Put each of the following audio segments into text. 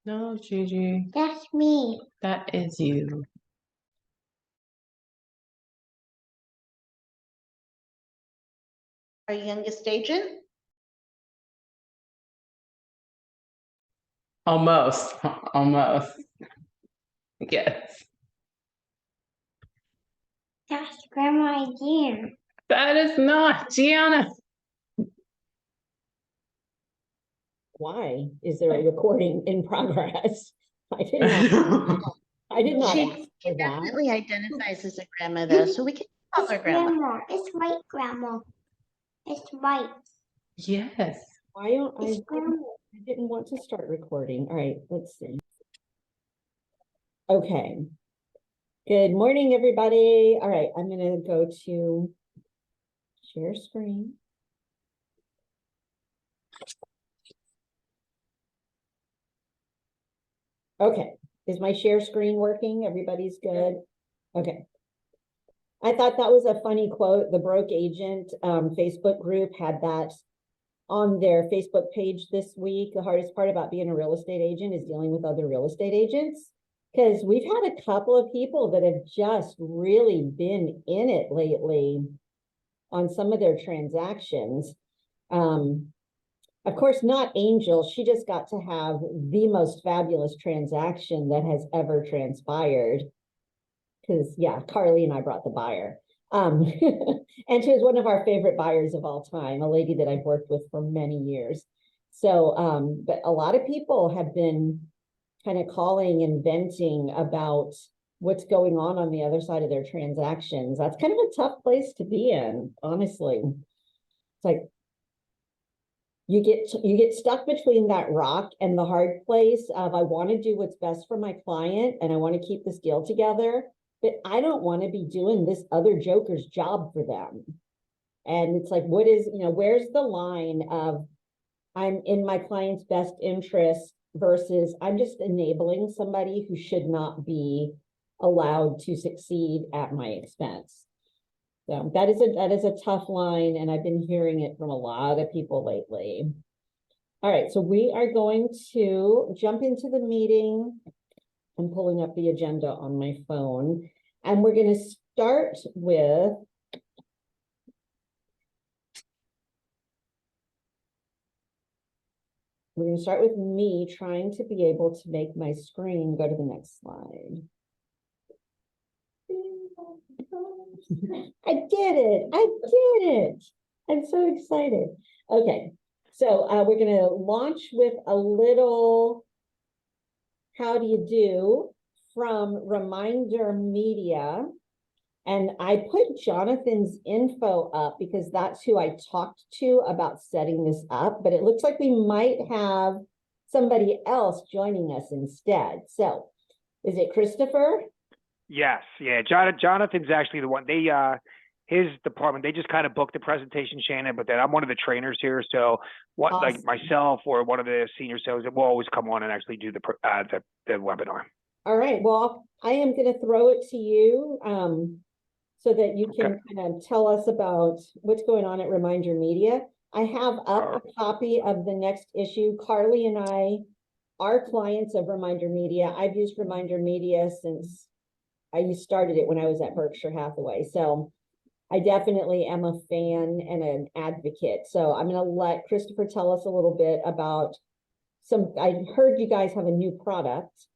No, Gigi, That's me. that is you. Our youngest agent? Almost, almost. Yes, That's Grandma again. that is not Gianna. Why is there a recording in progress? I did not, I did not ask She for that. definitely identifies as a grandma though, so we can call her It's grandma. Grandma. It's white Grandma. It's white. Yes. Why don't I, It's Grandma. I didn't want to start recording. All right, let's see. Okay. Good morning, everybody. All right, I'm gonna go to share screen. Okay, is my share screen working? Everybody's good? Okay. I thought that was a funny quote. The Broke Agent Facebook group had that on their Facebook page this week. The hardest part about being a real estate agent is dealing with other real estate agents. Because we've had a couple of people that have just really been in it lately on some of their transactions. Of course, not Angel. She just got to have the most fabulous transaction that has ever transpired. Because, yeah, Carly and I brought the buyer. And she was one of our favorite buyers of all time, a lady that I've worked with for many years. So, but a lot of people have been kind of calling and venting about what's going on the other side of their transactions. That's kind of a tough place to be in, honestly. It's like you get stuck between that rock and the hard place of I want to do what's best for my client and I want to keep this deal together, but I don't want to be doing this other joker's job for them. And it's like, what is, where's the line of I'm in my client's best interest versus I'm just enabling somebody who should not be allowed to succeed at my expense. So that is a tough line, and I've been hearing it from a lot of people lately. All right, so we are going to jump into the meeting. I'm pulling up the agenda on my phone, and we're going to start with me trying to be able to make my screen go to the next slide. I did it. I did it. I'm so excited. Okay, so we're going to launch with a little how do you do from Reminder Media. And I put Jonathan's info up because that's who I talked to about setting this up, but it looks like we might have somebody else joining us instead. So is it Christopher? Yes, yeah. Jonathan's actually the one. They his department, they just kind of booked the presentation, Shannon, but then I'm one of the trainers here. So what Awesome. like myself or one of the senior sales will always come on and actually do the webinar. All right. Well, I am going to throw it to you so that you can kind of tell us about what's going on at Reminder Media. I have up a copy of the next issue. Carly and I are clients of Reminder Media. I've used Reminder Media since I started it when I was at Berkshire Hathaway. So I definitely am a fan and an advocate. So I'm going to let Christopher tell us a little bit about I heard you guys have a new product.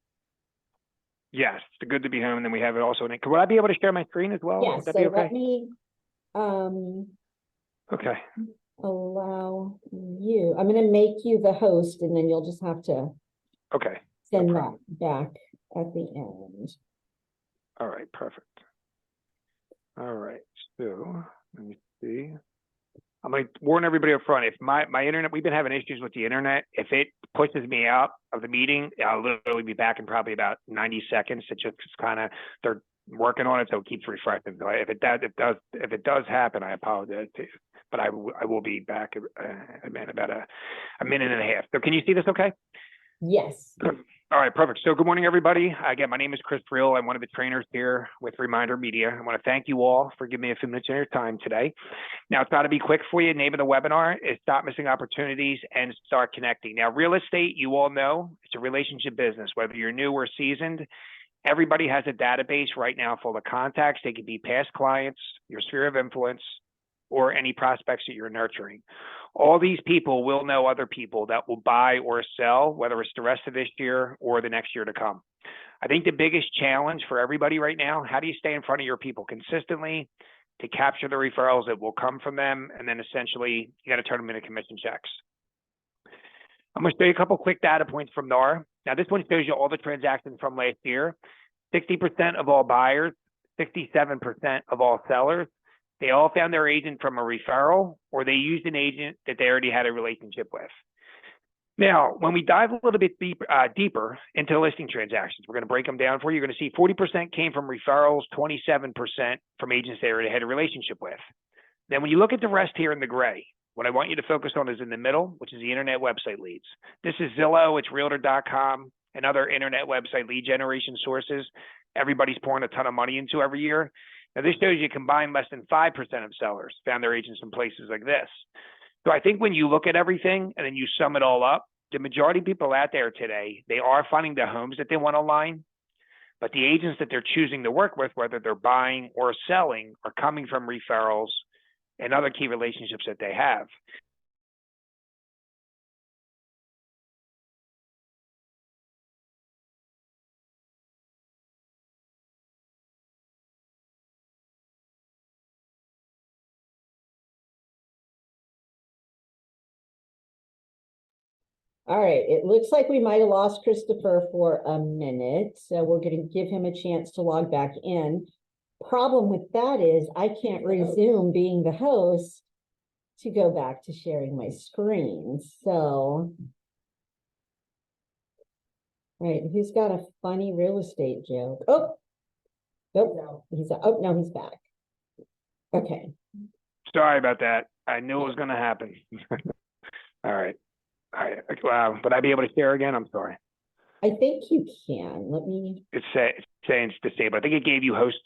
Yes, it's good to be home. And then we have it also. Would I be able to share my screen as well? Yes, Would that so be okay? let me Okay. allow you. I'm going to make you the host, and then you'll just have to Okay. send No that problem. back at the end. All right, perfect. All right, so let me see. I'm going to warn everybody up front. If my internet, we've been having issues with the internet. If it pushes me out of the meeting, I'll literally be back in probably about 90 seconds. It just kind of, they're working on it, so it keeps refreshing. So if it does happen, I apologize to you. But I will be back in about a minute and a half. So can you see this okay? Yes. All right, perfect. So good morning, everybody. Again, my name is Chris Friel. I'm one of the trainers here with Reminder Media. I want to thank you all for giving me a few minutes of your time today. Now, it's got to be quick for you. Name of the webinar is Stop Missing Opportunities and Start Connecting. Now, real estate, you all know, it's a relationship business. Whether you're new or seasoned, everybody has a database right now full of contacts. They could be past clients, your sphere of influence, or any prospects that you're nurturing. All these people will know other people that will buy or sell, whether it's the rest of this year or the next year to come. I think the biggest challenge for everybody right now, how do you stay in front of your people consistently to capture the referrals that will come from them? And then essentially, you got to turn them into commission checks. I'm going to show you a couple quick data points from NAR. Now, this one shows you all the transactions from last year. 60% of all buyers, 67% of all sellers, they all found their agent from a referral, or they used an agent that they already had a relationship with. Now, when we dive a little bit deeper into listing transactions, we're going to break them down for you. You're going to see 40% came from referrals, 27% from agents they already had a relationship with. Then when you look at the rest here in the gray, what I want you to focus on is in the middle, which is the internet website leads. This is Zillow, it's Realtor.com, and other internet website lead generation sources everybody's pouring a ton of money into every year. Now, this shows you combined less than 5% of sellers found their agents in places like this. So I think when you look at everything and then you sum it all up, the majority of people out there today, they are finding the homes that they want online, but the agents that they're choosing to work with, whether they're buying or selling, are coming from referrals and other key relationships that they have. All right, it looks like we might have lost Christopher for a minute, so we're going to give him a chance to log back in. Problem with that is I can't resume being the host to go back to sharing my screen. So, right, who's got a funny real estate joke? Oh, nope, he's back. Okay. Sorry about that. I knew it was going to happen. All right. Would I be able to share again? I'm sorry. I think you can. Let me. It's saying it's disabled. I think it gave you host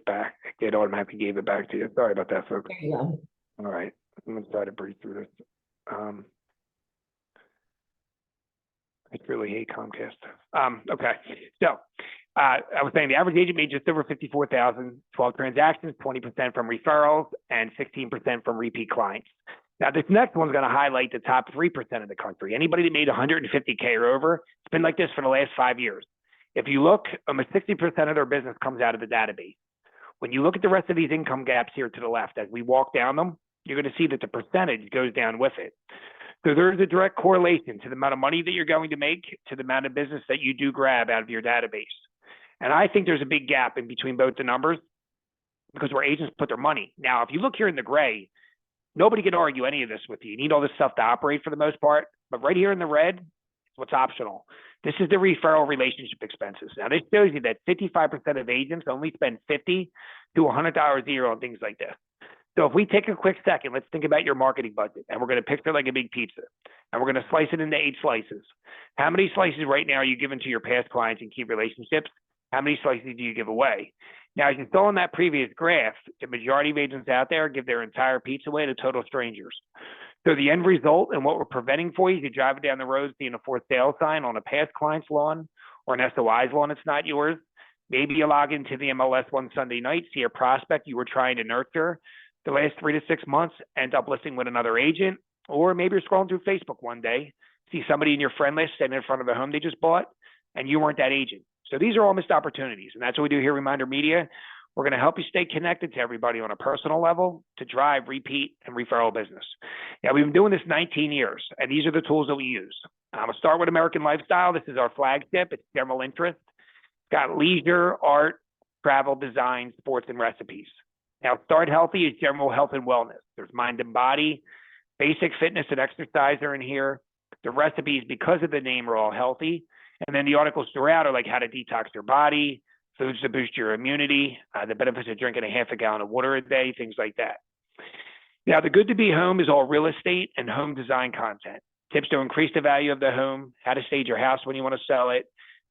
back. It automatically gave it back to you. Sorry about that, folks. There you go. All right. I'm going to try to breathe through this. I really hate Comcast. Okay. So I was saying the average agent made just over 54,000, 12 transactions, 20% from referrals, and 16% from repeat clients. Now, this next one's going to highlight the top 3% of the country. Anybody that made 150K or over, it's been like this for the last 5 years. If you look, almost 60% of their business comes out of the database. When you look at the rest of these income gaps here to the left, as we walk down them, you're going to see that the percentage goes down with it. So there's a direct correlation to the amount of money that you're going to make to the amount of business that you do grab out of your database. And I think there's a big gap in between both the numbers because where agents put their money. Now, if you look here in the gray, nobody can argue any of this with you. You need all this stuff to operate for the most part. But right here in the red, it's what's optional. This is the referral relationship expenses. Now, this shows you that 55% of agents only spend $50 to $100 a year on things like this. So if we take a quick second, let's think about your marketing budget. And we're going to picture like a big pizza. And we're going to slice it into 8 slices. How many slices right now are you giving to your past clients and key relationships? How many slices do you give away? Now, as you saw in that previous graph, the majority of agents out there give their entire pizza away to total strangers. So the end result and what we're preventing for you is you drive down the road seeing a for sale sign on a past client's lawn or an SOI's lawn that's not yours. Maybe you log into the MLS one Sunday night, see a prospect you were trying to nurture the last 3 to 6 months, end up listing with another agent, or maybe you're scrolling through Facebook one day, see somebody in your friend list standing in front of the home they just bought, and you weren't that agent. So these are all missed opportunities, and that's what we do here at Reminder Media. We're going to help you stay connected to everybody on a personal level to drive repeat and referral business. Now, we've been doing this 19 years, and these are the tools that we use. I'm going to start with American Lifestyle. This is our flagship. It's general interest. It's got leisure, art, travel, design, sports, and recipes. Now, Start Healthy is general health and wellness. There's mind and body, basic fitness and exercise are in here. The recipes, because of the name, are all healthy. And then the articles throughout are like how to detox your body, foods to boost your immunity, the benefits of drinking a half a gallon of water a day, things like that. Now, the Good to Be Home is all real estate and home design content. tips to increase the value of the home, how to stage your house when you want to sell it,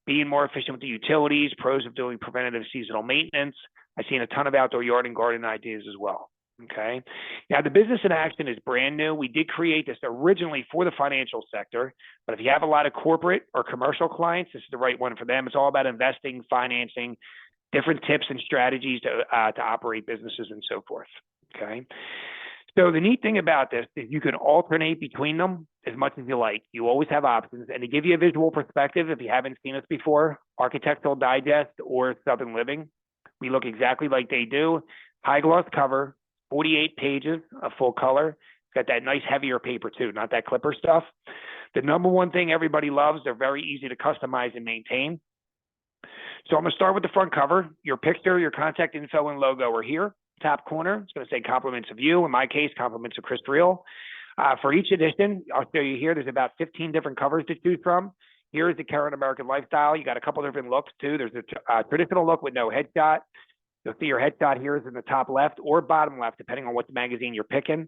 being more efficient with the utilities, pros of doing preventative seasonal maintenance. I've seen a ton of outdoor yard and garden ideas as well. Okay. Now, the business in action is brand new. We did create this originally for the financial sector, but if you have a lot of corporate or commercial clients, this is the right one for them. It's all about investing, financing, different tips and strategies to operate businesses and so forth. Okay. So the neat thing about this is you can alternate between them as much as you like. You always have options. And to give you a visual perspective, if you haven't seen us before, Architectural Digest or Southern Living, we look exactly like they do. High gloss cover, 48 pages of full color. It's got that nice heavier paper too, not that clipper stuff. The number one thing everybody loves, they're very easy to customize and maintain. So I'm gonna start with the front cover. Your picture, your contact info and logo are here. Top corner, it's gonna say compliments of you. In my case, compliments of Chris Reel. For each edition, I'll show you here, there's about 15 different covers to choose from. Here is the current American lifestyle. You got a couple different looks too. There's a traditional look with no headshot. You'll see your headshot here is in the top left or bottom left, depending on what magazine you're picking.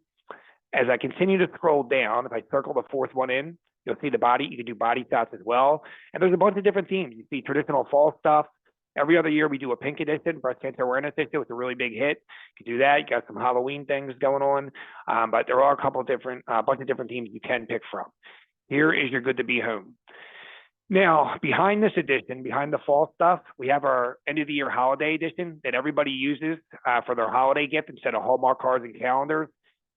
As I continue to scroll down, if I circle the fourth one in, you'll see the body. You can do body shots as well. And there's a bunch of different themes. You see traditional fall stuff. Every other year we do a pink edition, breast cancer awareness edition with a really big hit. You can do that. You got some Halloween things going on. But there are a couple of different, bunch of different themes you can pick from. Here is your good to be home. Now, behind this edition, behind the fall stuff, we have our end of the year holiday edition that everybody uses for their holiday gift instead of Hallmark cards and calendars.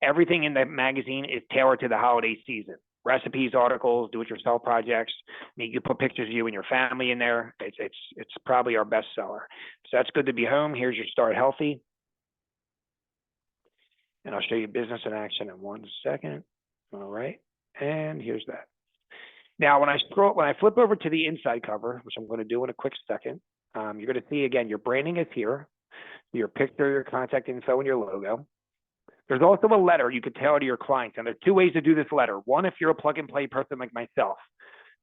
Everything in the magazine is tailored to the holiday season. Recipes, articles, do-it-yourself projects. I mean, you can put pictures of you and your family in there. It's probably our best seller. So that's good to be home. Here's your Start Healthy. And I'll show you business in action in 1 second. All right. And here's that. Now, when I flip over to the inside cover, which I'm going to do in a quick second, you're going to see again, your branding is here, your picture, your contact info, and your logo. There's also a letter you could tailor to your clients. And there's two ways to do this letter. One, if you're a plug and play person like myself,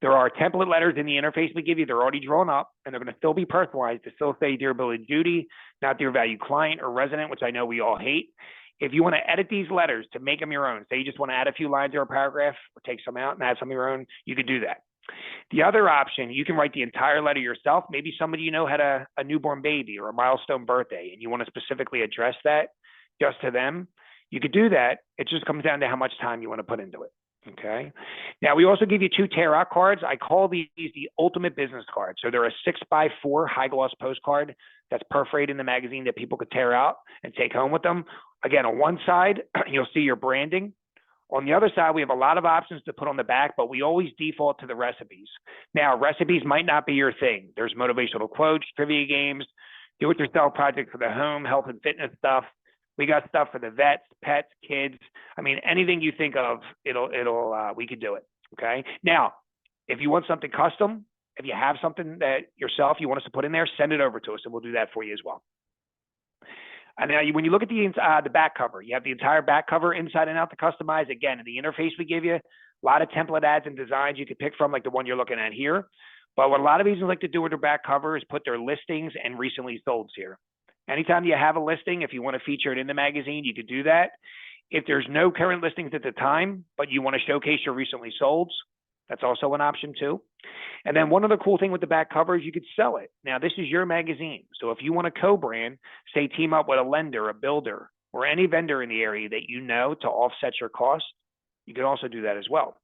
there are template letters in the interface we give you. They're already drawn up and they're going to still be personalized to still say Dear Bill and Judy, not Dear Value Client or Resident, which I know we all hate. If you want to edit these letters to make them your own, say you just want to add a few lines or a paragraph or take some out and add some of your own, you could do that. The other option, you can write the entire letter yourself. Maybe somebody you know had a newborn baby or a milestone birthday and you want to specifically address that just to them. You could do that. It just comes down to how much time you want to put into it. Okay. Now, we also give you 2 tear-out cards. I call these the ultimate business cards. So they're a 6x4 high gloss postcard that's perforated in the magazine that people could tear out and take home with them. Again, on one side, you'll see your branding. On the other side, we have a lot of options to put on the back, but we always default to the recipes. Now, recipes might not be your thing. There's motivational quotes, trivia games, do-it-yourself projects for the home, health and fitness stuff. We got stuff for the vets, pets, kids. I mean, anything you think of, we could do it. Okay. Now, if you want something custom, if you have something that yourself you want us to put in there, send it over to us, and we'll do that for you as well. And now, when you look at the back cover, you have the entire back cover inside and out to customize. Again, in the interface we give you, a lot of template ads and designs you could pick from, like the one you're looking at here. But what a lot of agents like to do with their back cover is put their listings and recently solds here. Anytime you have a listing, if you want to feature it in the magazine, you could do that. If there's no current listings at the time, but you want to showcase your recently solds, that's also an option too. And then one other cool thing with the back cover is you could sell it. Now, this is your magazine. So if you want to co-brand, say team up with a lender, a builder, or any vendor in the area that you know to offset your costs, you can also do that as well.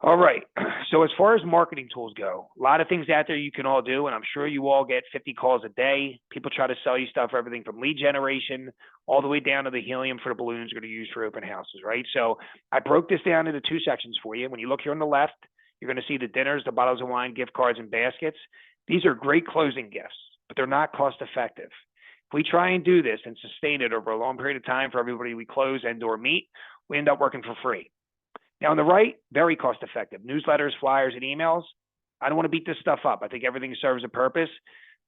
All right. So as far as marketing tools go, a lot of things out there you can all do, and I'm sure you all get 50 calls a day. People try to sell you stuff, everything from lead generation all the way down to the helium for the balloons you're going to use for open houses, right? So I broke this down into 2 sections for you. When you look here on the left, you're going to see the dinners, the bottles of wine, gift cards, and baskets. These are great closing gifts, but they're not cost effective. If we try and do this and sustain it over a long period of time for everybody we close and or meet, we end up working for free. Now on the right, very cost effective. Newsletters, flyers, and emails. I don't want to beat this stuff up. I think everything serves a purpose.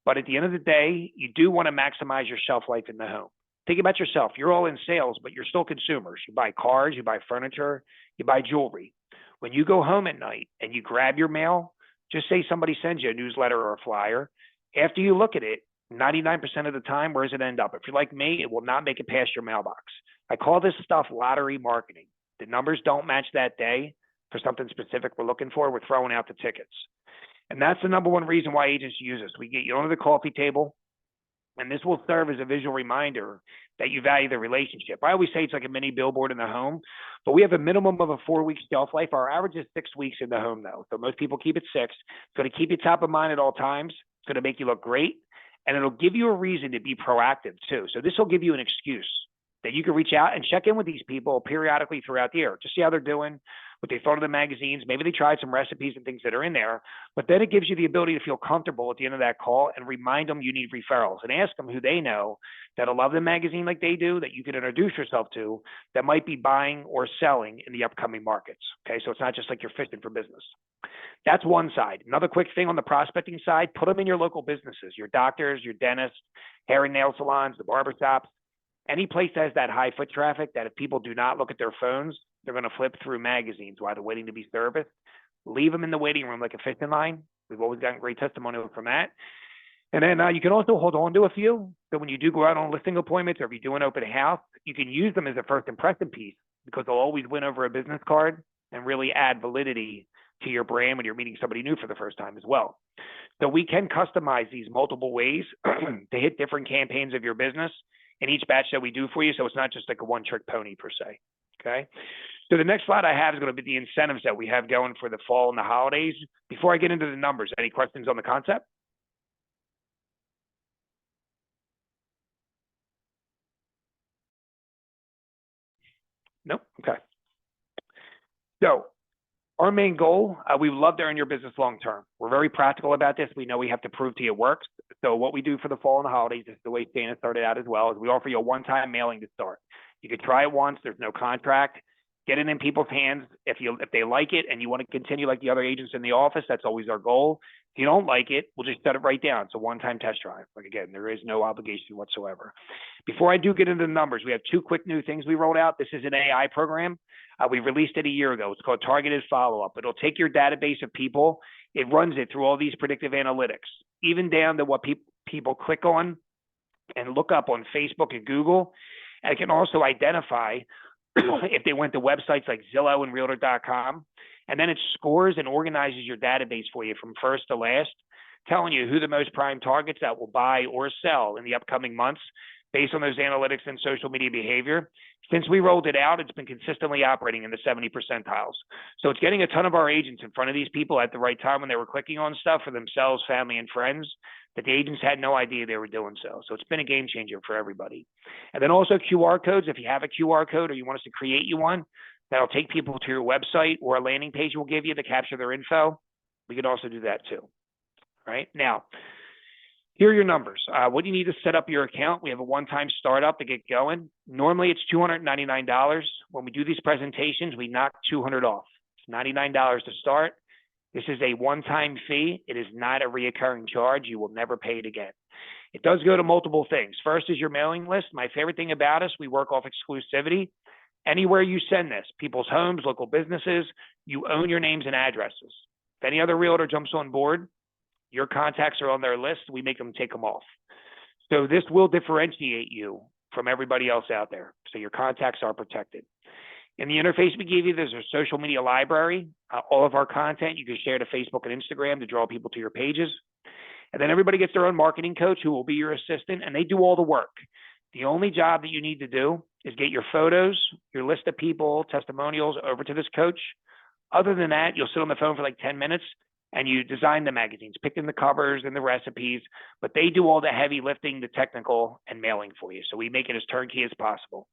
But at the end of the day, you do want to maximize your shelf life in the home. Think about yourself. You're all in sales, but you're still consumers. You buy cars, you buy furniture, you buy jewelry. When you go home at night and you grab your mail, just say somebody sends you a newsletter or a flyer. After you look at it, 99% of the time, where does it end up? If you're like me, it will not make it past your mailbox. I call this stuff lottery marketing. the numbers don't match that day for something specific we're looking for, we're throwing out the tickets. And that's the number one reason why agents use us. We get you onto the coffee table, and this will serve as a visual reminder that you value the relationship. I always say it's like a mini billboard in the home, but we have a minimum of a 4-week shelf life. Our average is 6 weeks in the home, though. So most people keep it 6. It's going to keep you top of mind at all times. It's going to make you look great, and it'll give you a reason to be proactive, too. So this will give you an excuse that you can reach out and check in with these people periodically throughout the year, just see how they're doing, what they thought of the magazines. Maybe they tried some recipes and things that are in there, but then it gives you the ability to feel comfortable at the end of that call and remind them you need referrals and ask them who they know that'll love the magazine like they do, that you can introduce yourself to, that might be buying or selling in the upcoming markets. Okay, so it's not just like you're fishing for business. That's one side. Another quick thing on the prospecting side, put them in your local businesses, your doctors, your dentists, hair and nail salons, the barbershops, any place that has that high foot traffic, that if people do not look at their phones, they're going to flip through magazines while they're waiting to be serviced. Leave them in the waiting room like a fishing line. We've always gotten great testimonial from that. And then you can also hold on to a few. So when you do go out on listing appointments, or if you do an open house, you can use them as a first impression piece, because they'll always win over a business card and really add validity to your brand when you're meeting somebody new for the first time as well. So we can customize these multiple ways to hit different campaigns of your business in each batch that we do for you. So it's not just like a one-trick pony per se. Okay. So the next slide I have is going to be the incentives that we have going for the fall and the holidays. Before I get into the numbers, any questions on the concept? Nope. Okay. So our main goal, we would love to earn your business long term. We're very practical about this. We know we have to prove to you it works. So what we do for the fall and the holidays, is the way Dana started out as well, is we offer you a one-time mailing to start. You could try it once. There's no contract. Get it in people's hands. If they like it and you want to continue like the other agents in the office, that's always our goal. If you don't like it, we'll just set it right down. It's a one-time test drive. Like, again, there is no obligation whatsoever. Before I do get into the numbers, we have 2 quick new things we rolled out. This is an AI program. We released it a year ago. It's called Targeted Follow-Up. It'll take your database of people. It runs it through all these predictive analytics, even down to what people click on and look up on Facebook and Google. And it can also identify if they went to websites like Zillow and Realtor.com, and then it scores and organizes your database for you from first to last, telling you who the most prime targets that will buy or sell in the upcoming months based on those analytics and social media behavior. Since we rolled it out, it's been consistently operating in the 70 percentiles. So it's getting a ton of our agents in front of these people at the right time when they were clicking on stuff for themselves, family, and friends, that the agents had no idea they were doing so. So it's been a game changer for everybody. And then also QR codes. If you have a QR code or you want us to create you one, that'll take people to your website or a landing page we'll give you to capture their info. We can also do that too. All right. Now, here are your numbers. What do you need to set up your account? We have a one-time startup to get going. Normally it's $299. When we do these presentations, we knock $200 off. It's $99 to start. This is a one-time fee. It is not a reoccurring charge. You will never pay it again. It does go to multiple things. First is your mailing list. My favorite thing about us, we work off exclusivity. Anywhere you send this, people's homes, local businesses, you own your names and addresses. If any other realtor jumps on board, your contacts are on their list. We make them take them off. So this will differentiate you from everybody else out there. So your contacts are protected. In the interface we gave you, there's a social media library. All of our content, you can share to Facebook and Instagram to draw people to your pages. And then everybody gets their own marketing coach who will be your assistant, and they do all the work. The only job that you need to do is get your photos, your list of people, testimonials over to this coach. Other than that, you'll sit on the phone for like 10 minutes and you design the magazines, pick in the covers and the recipes, but they do all the heavy lifting, the technical, and mailing for you. So we make it as turnkey as possible.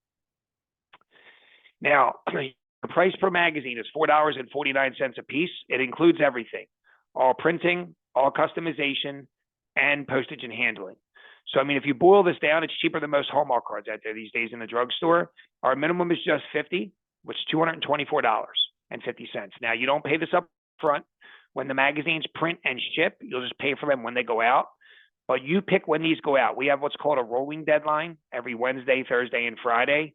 Now, the price per magazine is $4.49 a piece. It includes everything, all printing, all customization, and postage and handling. So, I mean, if you boil this down, it's cheaper than most Hallmark cards out there these days in the drugstore. Our minimum is just $50, which is $224.50. Now, you don't pay this up front. When the magazines print and ship, you'll just pay for them when they go out. But you pick when these go out. We have what's called a rolling deadline every Wednesday, Thursday, and Friday.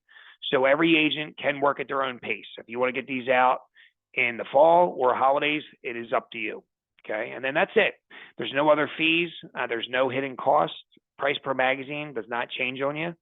So every agent can work at their own pace. If you want to get these out in the fall or holidays, it is up to you. Okay, and then that's it. There's no other fees. There's no hidden costs. Price per magazine does not change on you.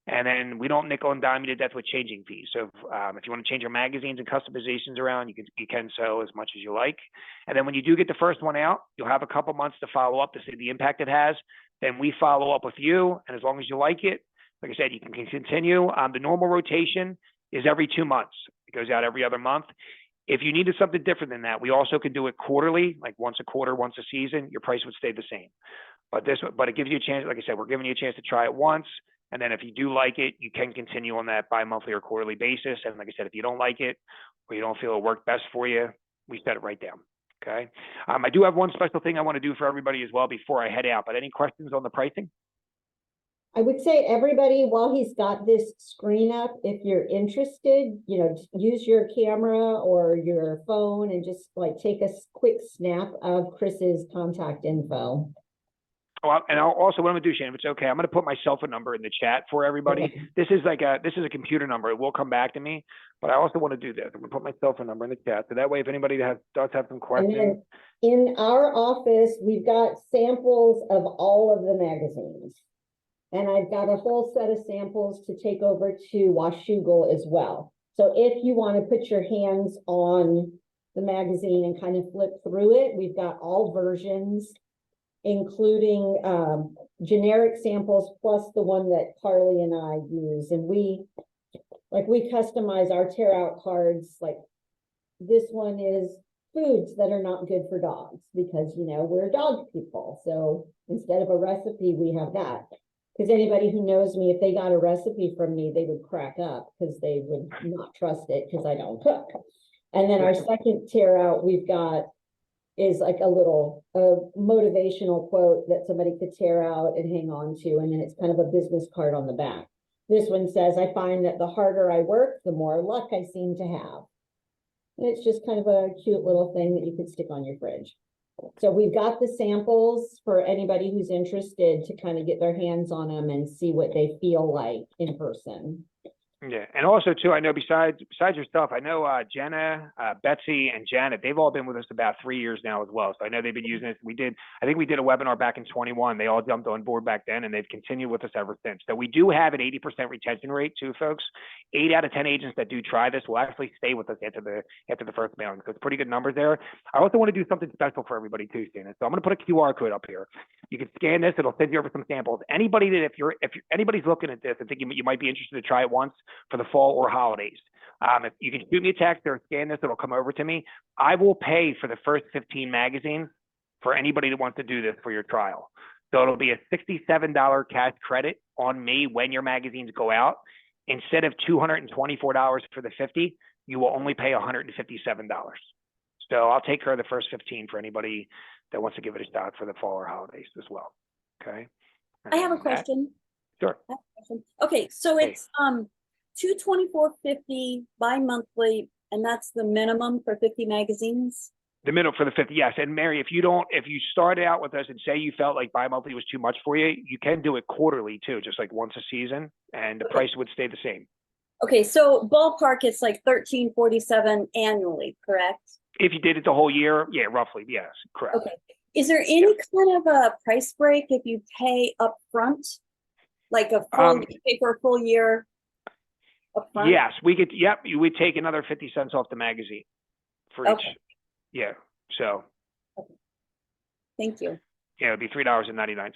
And then we don't nickel and dime you to death with changing fees. So if you want to change your magazines and customizations around, you can so as much as you like. And then when you do get the first one out, you'll have a couple months to follow up to see the impact it has. Then we follow up with you, and as long as you like it, like I said, you can continue. The normal rotation is every 2 months. It goes out every other month. If you needed something different than that, we also can do it quarterly, like once a quarter, once a season. Your price would stay the same. But it gives you a chance. Like I said, we're giving you a chance to try it once. And then if you do like it, you can continue on that bi-monthly or quarterly basis. And like I said, if you don't like it or you don't feel it worked best for you, we set it right down. Okay. I do have one special thing I want to do for everybody as well before I head out. But any questions on the pricing? I would say everybody, while he's got this screen up, if you're interested, you know, use your camera or your phone and just like take a quick snap of Chris's contact info. Oh, and I'll also, what I'm gonna do, Shannon, if it's okay, I'm gonna put my cell phone number in the chat for everybody. Okay. This is a computer number. It will come back to me, but I also want to do this. I'm gonna put my cell phone number in the chat. So that way, if anybody does have some And questions, then in our office, we've got samples of all of the magazines. And I've got a whole set of samples to take over to Washougal as well. So if you want to put your hands on the magazine and kind of flip through it, we've got all versions, including generic samples plus the one that Carly and I use. And we customize our tear out cards. Like this one is foods that are not good for dogs because, you know, we're dog people. So instead of a recipe, we have that. Because anybody who knows me, if they got a recipe from me, they would crack up because they would not trust it because I don't cook. And then our second tear out we've got is like a little motivational quote that somebody could tear out and hang on to. And then it's kind of a business card on the back. This one says, I find that the harder I work, the more luck I seem to have. And it's just kind of a cute little thing that you could stick on your fridge. So we've got the samples for anybody who's interested to kind of get their hands on them and see what they feel like in person. yeah. And also too, I know besides yourself, I know Jenna, Betsy, and Janet, they've all been with us about 3 years now as well. So I know they've been using it. I think we did a webinar back in 21. They all jumped on board back then, and they've continued with us ever since. So we do have an 80% retention rate too, folks. 8 out of 10 agents that do try this will actually stay with us after the first mailing. So it's pretty good numbers there. I also want to do something special for everybody too, Shannon. So I'm going to put a QR code up here. You can scan this. It'll send you over some samples. Anybody that if anybody's looking at this and thinking you might be interested to try it once for the fall or holidays, if you can shoot me a text or scan this, it'll come over to me. I will pay for the first 15 magazines for anybody that wants to do this for your trial. So it'll be a $67 cash credit on me when your magazines go out. Instead of $224 for the 50, you will only pay $157. So I'll take care of the first 15 for anybody that wants to give it a shot for the fall or holidays as well. Okay. I have a question. Sure. I have a question. Okay, so Hey. it's $224.50 bi-monthly, and that's the minimum for 50 magazines? The minimum for the 50, yes. And Mary, if you start out with us and say you felt like bi-monthly was too much for you, you can do it quarterly too, just like once a season, and the price would stay the same. Okay, so ballpark, it's like $13.47 annually, correct? If you did it the whole year, yeah, roughly, yes, correct. Okay. Is there any kind of a price break if you pay up front? Like you pay for a full year up front? Yes, we could. Yep, you would take another 50 cents off the magazine for each. Okay. Yeah, so Thank you. yeah, it'd be $3.99.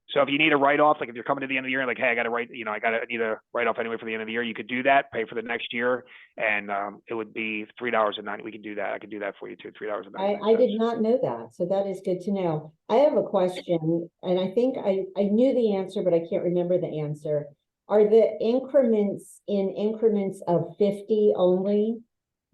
So if you need a write-off, like if you're coming to the end of the year, like, hey, I got to write, I need a write-off anyway for the end of the year, you could do that, pay for the next year, and it would be $3.90. We could do that. I could do that for you too, $3.99. I did not know that, so that is good to know. I have a question, and I think I knew the answer, but I can't remember the answer. Are the increments in increments of 50 only?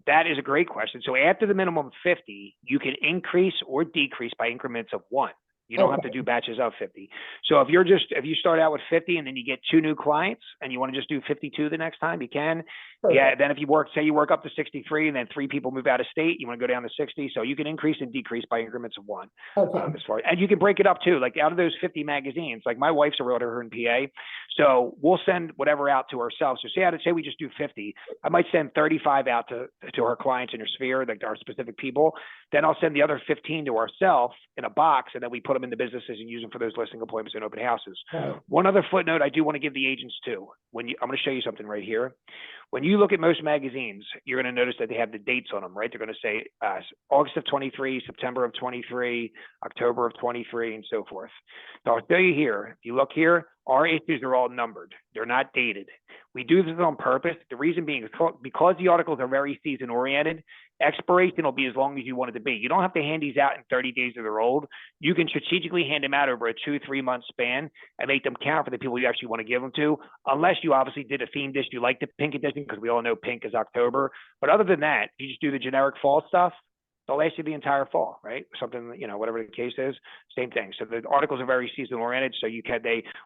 That is a great question. So after the minimum of 50, you can increase or decrease by increments of 1. You don't have to do batches of 50. So if you start out with 50 and then you get 2 new clients and you want to just do 52 the next time, you can. Yeah, Perfect. then if you work, say you work up to 63 and then 3 people move out of state, you want to go down to 60. So you can increase and decrease by increments of 1. Okay, As far, and you can break it up too. Like out of those 50 magazines, like my wife's a realtor here in PA, so we'll send whatever out to ourselves. So say we just do 50, I might send 35 out to her clients in her sphere, like our specific people. Then I'll send the other 15 to ourselves in a box, and then we put them in the businesses and use them for those listing appointments and open houses. right, One other footnote I do want to give the agents too. I'm going to show you something right here. When you look at most magazines, you're going to notice that they have the dates on them, right? They're going to say August of 23, September of 23, October of 23, and so forth. So I'll tell you here, if you look here, our issues are all numbered. They're not dated. We do this on purpose. The reason being is because the articles are very season oriented, expiration will be as long as you want it to be. You don't have to hand these out in 30 days that they're old. You can strategically hand them out over a 2-3 month span and make them count for the people you actually want to give them to, unless you obviously did a themed issue like the pink edition, because we all know pink is October. But other than that, you just do the generic fall stuff, they'll last you the entire fall, right? Something, whatever the case is, same thing. So the articles are very season oriented. So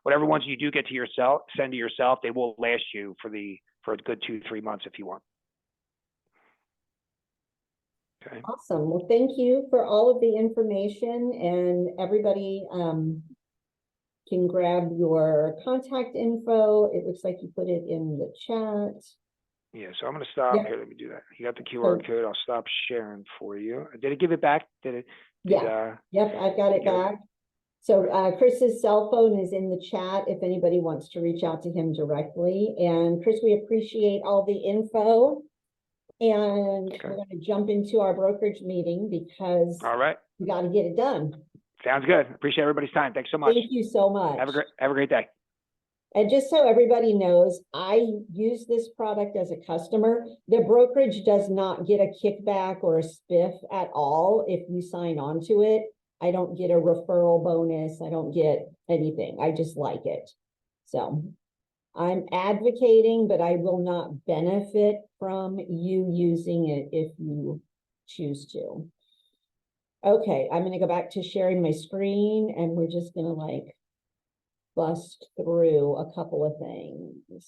whatever ones you do get to yourself, send to yourself, they will last you for a good 2-3 months if you want. Okay. awesome. Well, thank you for all of the information, and everybody can grab your contact info. It looks like you put it in the chat. Yeah, so I'm going to stop Yeah. here. Let me do that. You got the QR code. I'll stop sharing for you. Did it give it back? Yeah. Yep, I've got it back. So Chris's cell phone is in the chat if anybody wants to reach out to him directly. And Chris, we appreciate all the info. And Okay. we're going to jump into our brokerage meeting because All right. we got to get it done. Sounds good. Appreciate everybody's time. Thanks so much. Thank you so much. Have a great day. And just so everybody knows, I use this product as a customer. The brokerage does not get a kickback or a spiff at all if you sign on to it. I don't get a referral bonus. I don't get anything. I just like it. So I'm advocating, but I will not benefit from you using it if you choose to. Okay, I'm going to go back to sharing my screen, and we're just going to bust through a couple of things.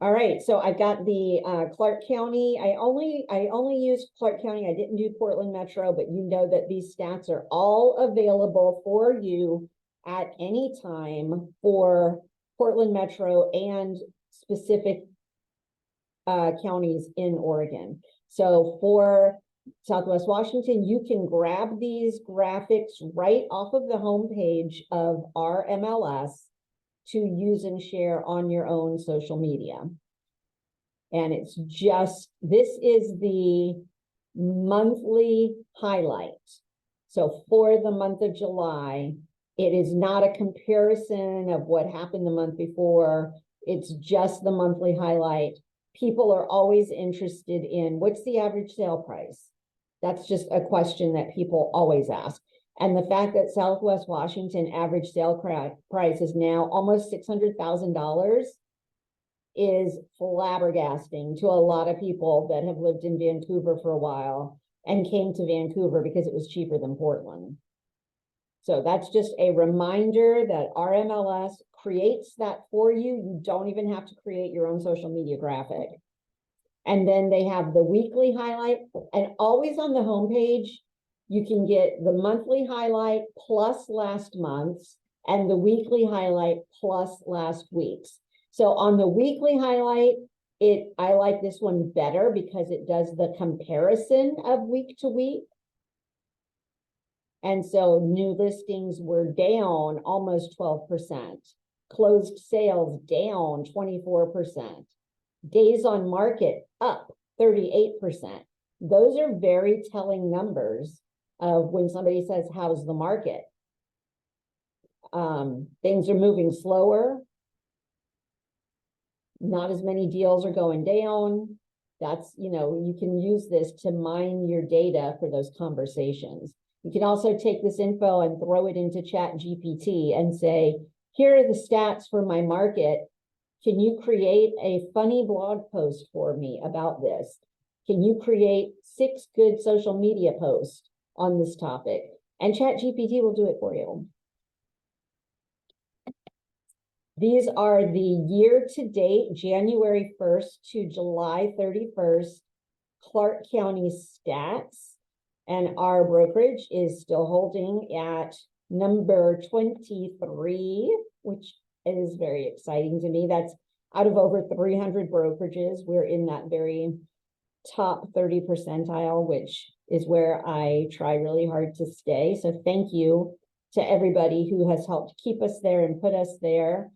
All right, so I've got the Clark County. I only used Clark County. I didn't do Portland Metro, but you know that these stats are all available for you at any time for Portland Metro and specific counties in Oregon. So for Southwest Washington, you can grab these graphics right off of the homepage of our MLS to use and share on your own social media. And it's just, this is the monthly highlight. So for the month of July, it is not a comparison of what happened the month before. It's just the monthly highlight. People are always interested in what's the average sale price? That's just a question that people always ask. And the fact that Southwest Washington average sale price is now almost $600,000 is flabbergasting to a lot of people that have lived in Vancouver for a while and came to Vancouver because it was cheaper than Portland. So that's just a reminder that our MLS creates that for you. You don't even have to create your own social media graphic. And then they have the weekly highlight, and always on the homepage, you can get the monthly highlight plus last month's and the weekly highlight plus last week's. So on the weekly highlight, I like this one better because it does the comparison of week to week. And so new listings were down almost 12%. Closed sales down 24%. Days on market up 38%. Those are very telling numbers of when somebody says, how's the market? Things are moving slower. Not as many deals are going down. That's, you can use this to mine your data for those conversations. You can also take this info and throw it into ChatGPT and say, here are the stats for my market. Can you create a funny blog post for me about this? Can you create 6 good social media posts on this topic? And ChatGPT will do it for you. These are the year-to-date, January 1st to July 31st, Clark County stats. And our brokerage is still holding at number 23, which is very exciting to me. That's out of over 300 brokerages. We're in that very top 30 percentile, which is where I try really hard to stay. So thank you to everybody who has helped keep us there and put us there.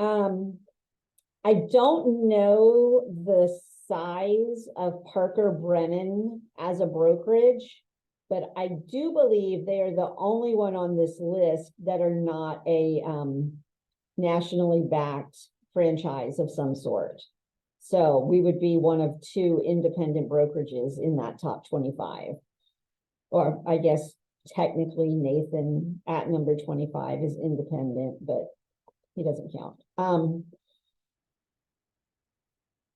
I don't know the size of Parker Brennan as a brokerage, but I do believe they are the only one on this list that are not a nationally backed franchise of some sort. So we would be one of 2 independent brokerages in that top 25. Or I guess technically Nathan at number 25 is independent, but he doesn't count.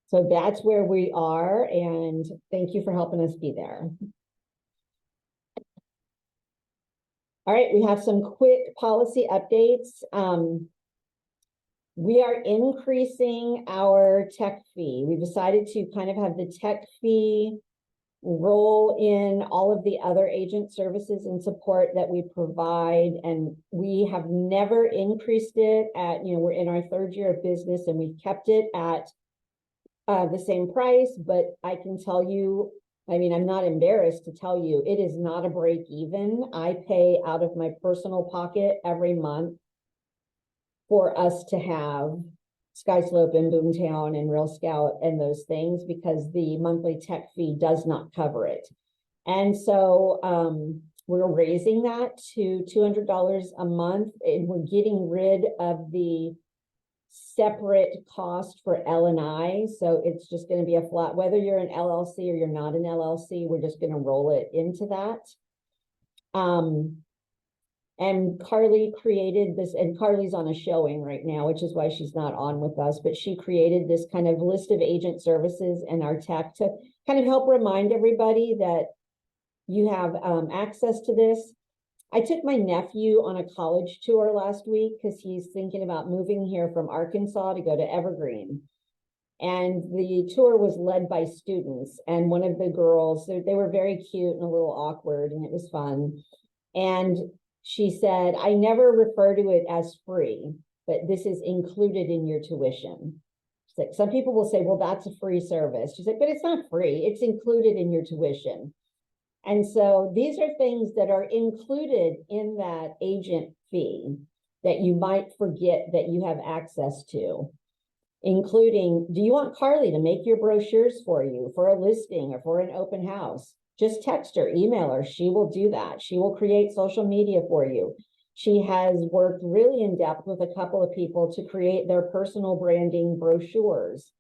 So that's where we are, and thank you for helping us be there. All right, we have some quick policy updates. We are increasing our tech fee. We decided to kind of have the tech fee roll in all of the other agent services and support that we provide. And we have never increased it at, we're in our 3rd year of business and we've kept it at the same price, but I can tell you, I'm not embarrassed to tell you, it is not a break even. I pay out of my personal pocket every month for us to have SkySlope and Boomtown and Real Scout and those things, because the monthly tech fee does not cover it. And so we're raising that to $200 a month, and we're getting rid of the separate cost for L&I. So it's just going to be a flat, whether you're an LLC or you're not an LLC, we're just going to roll it into that. And Carly created this, and Carly's on a showing right now, which is why she's not on with us, but she created this kind of list of agent services and our tech to kind of help remind everybody that you have access to this. I took my nephew on a college tour last week because he's thinking about moving here from Arkansas to go to Evergreen. And the tour was led by students, and one of the girls, they were very cute and a little awkward, and it was fun. And she said, I never refer to it as free, but this is included in your tuition. She's like, some people will say, well, that's a free service. She's like, but it's not free, it's included in your tuition. And so these are things that are included in that agent fee that you might forget that you have access to, including, do you want Carly to make your brochures for you for a listing or for an open house? Just text her, email her, she will do that. She will create social media for you. She has worked really in depth with a couple of people to create their personal branding brochures.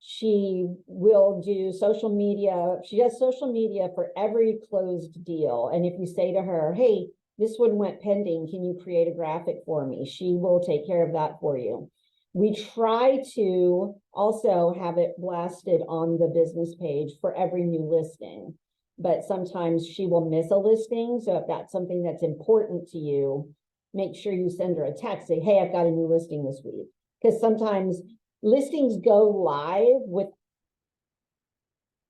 She will do social media. She does social media for every closed deal. And if you say to her, hey, this one went pending, can you create a graphic for me? She will take care of that for you. We try to also have it blasted on the business page for every new listing, but sometimes she will miss a listing. So if that's something that's important to you, make sure you send her a text, say, hey, I've got a new listing this week. Because sometimes listings go live with,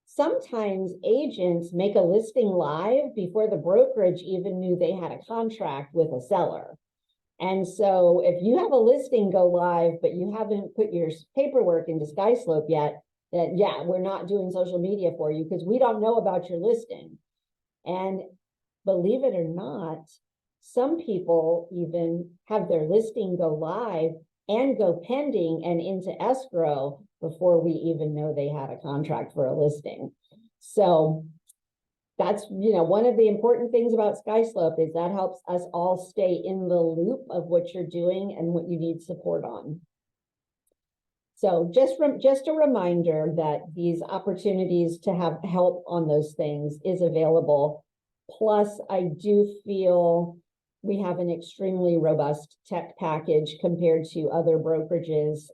sometimes agents make a listing live before the brokerage even knew they had a contract with a seller. And so if you have a listing go live, but you haven't put your paperwork into SkySlope yet, then yeah, we're not doing social media for you because we don't know about your listing. And believe it or not, some people even have their listing go live and go pending and into escrow before we even know they had a contract for a listing. So that's, one of the important things about SkySlope is that helps us all stay in the loop of what you're doing and what you need support on. So just a reminder that these opportunities to have help on those things is available. Plus, I do feel we have an extremely robust tech package compared to other brokerages.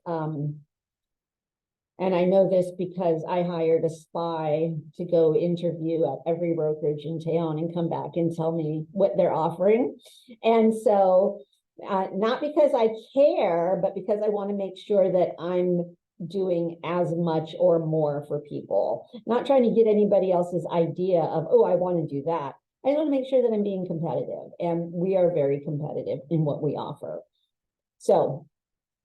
And I know this because I hired a spy to go interview at every brokerage in town and come back and tell me what they're offering. And so Not because I care, but because I want to make sure that I'm doing as much or more for people. Not trying to get anybody else's idea of, oh, I want to do that. I want to make sure that I'm being competitive, and we are very competitive in what we offer. So,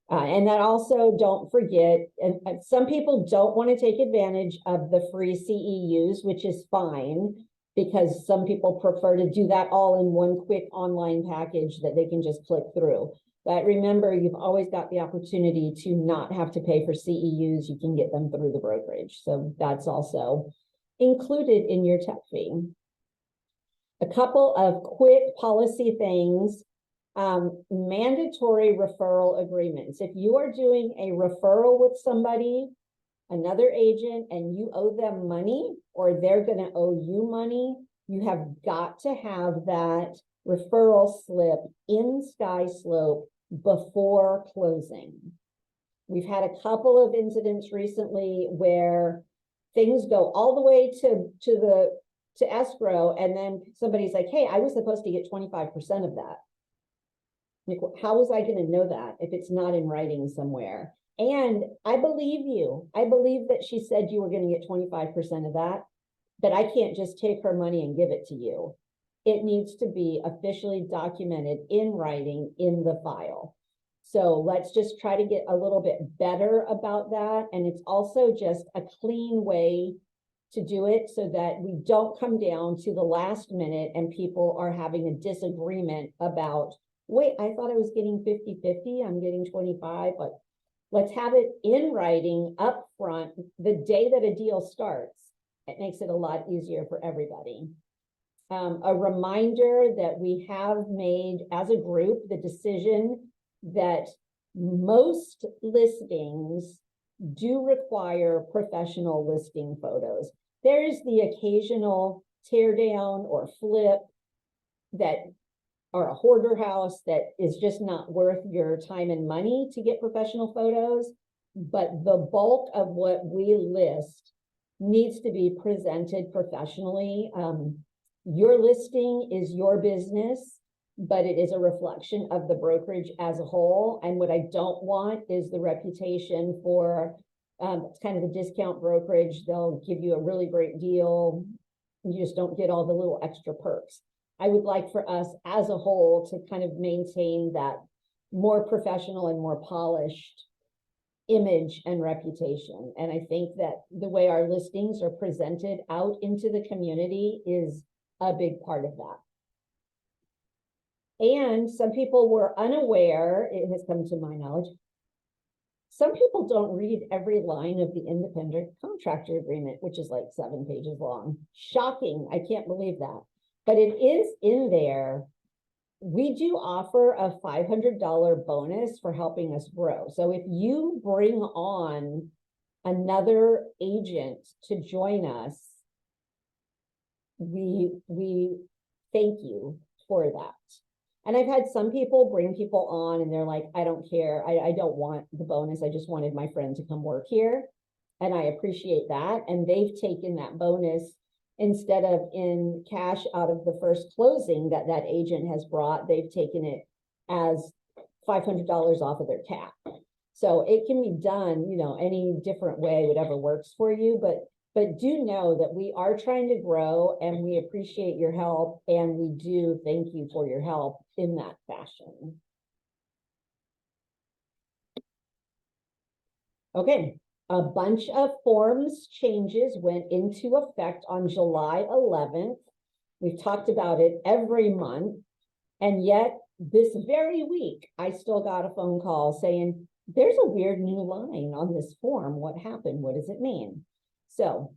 and that also, don't forget, and some people don't want to take advantage of the free CEUs, which is fine, because some people prefer to do that all in one quick online package that they can just click through. But remember, you've always got the opportunity to not have to pay for CEUs. You can get them through the brokerage. So that's also included in your tech fee. A couple of quick policy things. Mandatory referral agreements. If you are doing a referral with somebody, another agent, and you owe them money, or they're going to owe you money, you have got to have that referral slip in SkySlope before closing. We've had a couple of incidents recently where things go all the way to escrow, and then somebody's like, hey, I was supposed to get 25% of that. Like, how was I going to know that if it's not in writing somewhere? And I believe you. I believe that she said you were going to get 25% of that, but I can't just take her money and give it to you. It needs to be officially documented in writing in the file. So let's just try to get a little bit better about that. And it's also just a clean way to do it so that we don't come down to the last minute and people are having a disagreement about, wait, I thought I was getting 50-50, I'm getting 25, but let's have it in writing up front the day that a deal starts. It makes it a lot easier for everybody. A reminder that we have made as a group the decision that most listings do require professional listing photos. There's the occasional tear down or flip that, or a hoarder house that is just not worth your time and money to get professional photos. But the bulk of what we list needs to be presented professionally. Your listing is your business, but it is a reflection of the brokerage as a whole. And what I don't want is the reputation for it's kind of a discount brokerage. They'll give you a really great deal. You just don't get all the little extra perks. I would like for us as a whole to kind of maintain that more professional and more polished image and reputation. And I think that the way our listings are presented out into the community is a big part of that. And some people were unaware, it has come to my knowledge, some people don't read every line of the independent contractor agreement, which is like 7 pages long. Shocking, I can't believe that. But it is in there. We do offer a $500 bonus for helping us grow. So if you bring on another agent to join us, we thank you for that. And I've had some people bring people on and they're like, I don't care. I don't want the bonus. I just wanted my friend to come work here. And I appreciate that. And they've taken that bonus instead of in cash out of the first closing that that agent has brought, they've taken it as $500 off of their cap. So it can be done, you know, any different way, whatever works for you. But do know that we are trying to grow and we appreciate your help. And we do thank you for your help in that fashion. Okay. A bunch of forms changes went into effect on July 11th. We've talked about it every month. And yet this very week, I still got a phone call saying, there's a weird new line on this form. What happened? What does it mean? So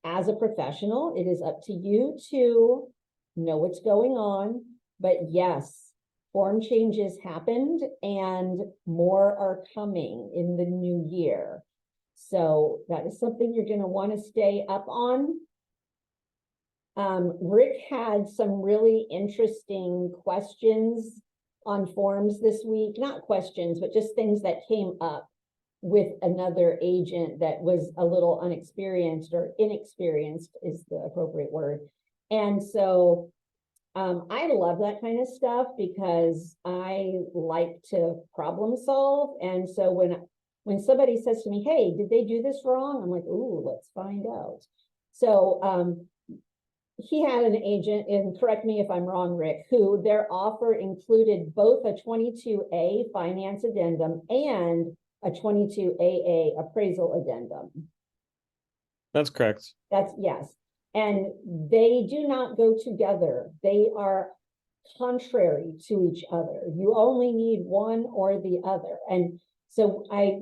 as a professional, it is up to you to know what's going on. But yes, form changes happened and more are coming in the new year. So that is something you're going to want to stay up on. Rick had some really interesting questions on forms this week. Not questions, but just things that came up with another agent that was a little unexperienced, or inexperienced is the appropriate word. And so I love that kind of stuff because I like to problem solve. And so when somebody says to me, hey, did they do this wrong? I'm like, ooh, let's find out. So, he had an agent, and correct me if I'm wrong, Rick, who their offer included both a 22A finance addendum and a 22AA appraisal addendum. That's correct. That's yes. And they do not go together. They are contrary to each other. You only need one or the other. And so I,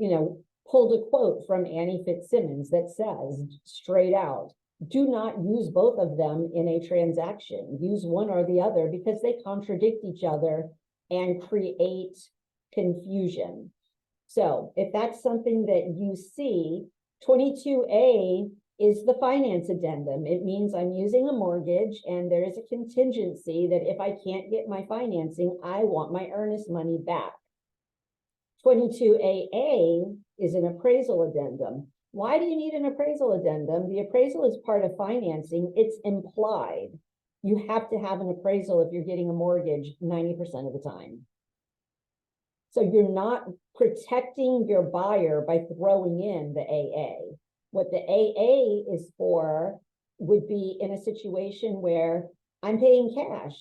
pulled a quote from Annie Fitzsimmons that says straight out, do not use both of them in a transaction. Use one or the other because they contradict each other and create confusion. So if that's something that you see, 22A is the finance addendum. It means I'm using a mortgage and there is a contingency that if I can't get my financing, I want my earnest money back. 22AA is an appraisal addendom. Why do you need an appraisal addendum? The appraisal is part of financing. It's implied. You have to have an appraisal if you're getting a mortgage 90% of the time. So you're not protecting your buyer by throwing in the AA. What the AA is for would be in a situation where I'm paying cash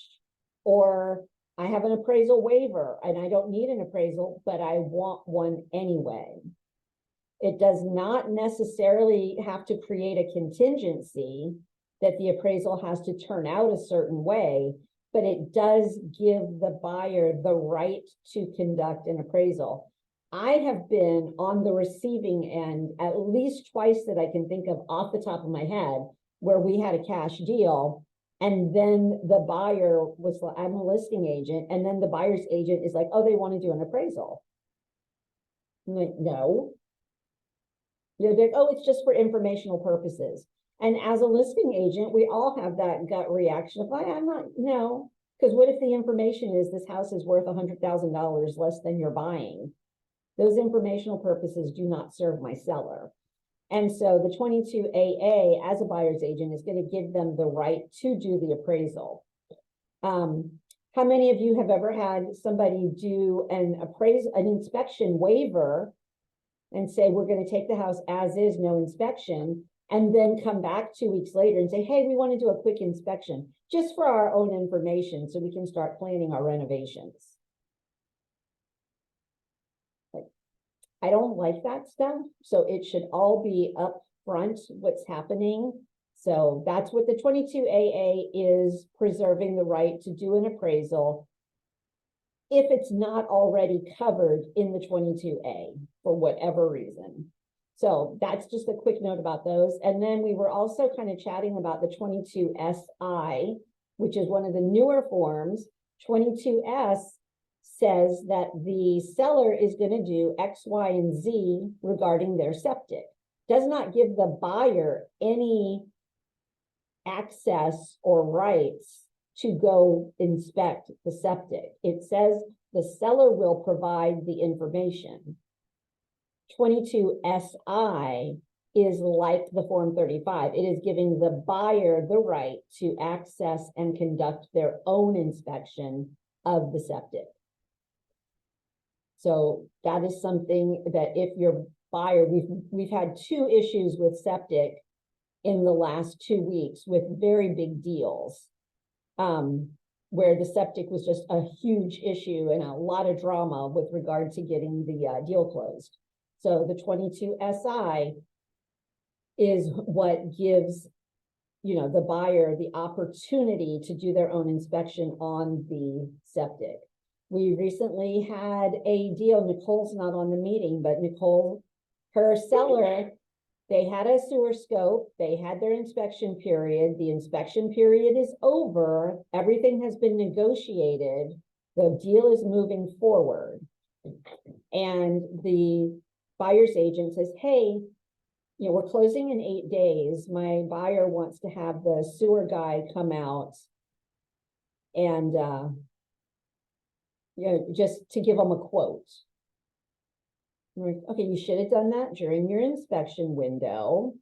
or I have an appraisal waiver and I don't need an appraisal, but I want one anyway. It does not necessarily have to create a contingency that the appraisal has to turn out a certain way, but it does give the buyer the right to conduct an appraisal. I have been on the receiving end at least twice that I can think of off the top of my head, where we had a cash deal. And then the buyer was like, I'm a listing agent. And then the buyer's agent is like, oh, they want to do an appraisal. I'm like, no. They're like, oh, it's just for informational purposes. And as a listing agent, we all have that gut reaction of, I'm not, no. Because what if the information is this house is worth $100,000 less than you're buying? Those informational purposes do not serve my seller. And so the 22AA as a buyer's agent is going to give them the right to do the appraisal. How many of you have ever had somebody do an inspection waiver and say, we're going to take the house as is, no inspection, and then come back 2 weeks later and say, hey, we want to do a quick inspection just for our own information so we can start planning our renovations? I don't like that stuff. So it should all be upfront what's happening. So that's what the 22AA is, preserving the right to do an appraisal if it's not already covered in the 22A for whatever reason. So that's just a quick note about those. And then we were also kind of chatting about the 22SI, which is one of the newer forms. 22S says that the seller is going to do X, Y, and Z regarding their septic. Does not give the buyer any access or rights to go inspect the septic. It says the seller will provide the information. 22SI is like the Form 35. It is giving the buyer the right to access and conduct their own inspection of the septic. So that is something that if your buyer, we've had 2 issues with septic in the last 2 weeks with very big deals, where the septic was just a huge issue and a lot of drama with regard to getting the deal closed. So the 22SI is what gives, the buyer the opportunity to do their own inspection on the septic. We recently had a deal. Nicole's not on the meeting, but Nicole, her seller, they had a sewer scope. They had their inspection period. The inspection period is over. Everything has been negotiated. The deal is moving forward. And the buyer's agent says, hey, we're closing in 8 days. My buyer wants to have the sewer guy come out and, just to give them a quote. Okay, you should have done that during your inspection window,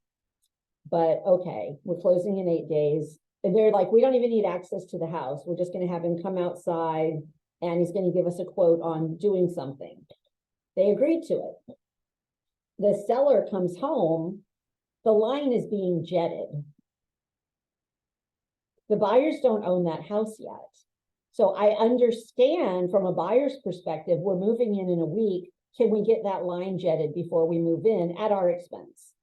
but okay, we're closing in 8 days. And they're like, we don't even need access to the house. We're just gonna have him come outside and he's gonna give us a quote on doing something. They agreed to it. The seller comes home, the line is being jetted. The buyers don't own that house yet. So I understand from a buyer's perspective, we're moving in a week. Can we get that line jetted before we move in at our expense?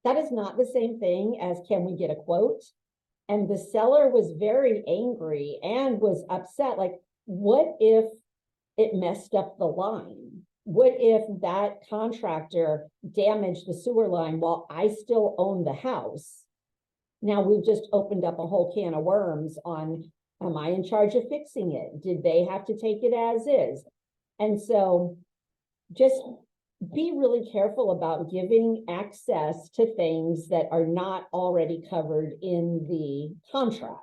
That is not the same thing as can we get a quote? And the seller was very angry and was upset. Like, what if it messed up the line? What if that contractor damaged the sewer line while I still own the house? Now we've just opened up a whole can of worms on, am I in charge of fixing it? Did they have to take it as is? And so just be really careful about giving access to things that are not already covered in the contract.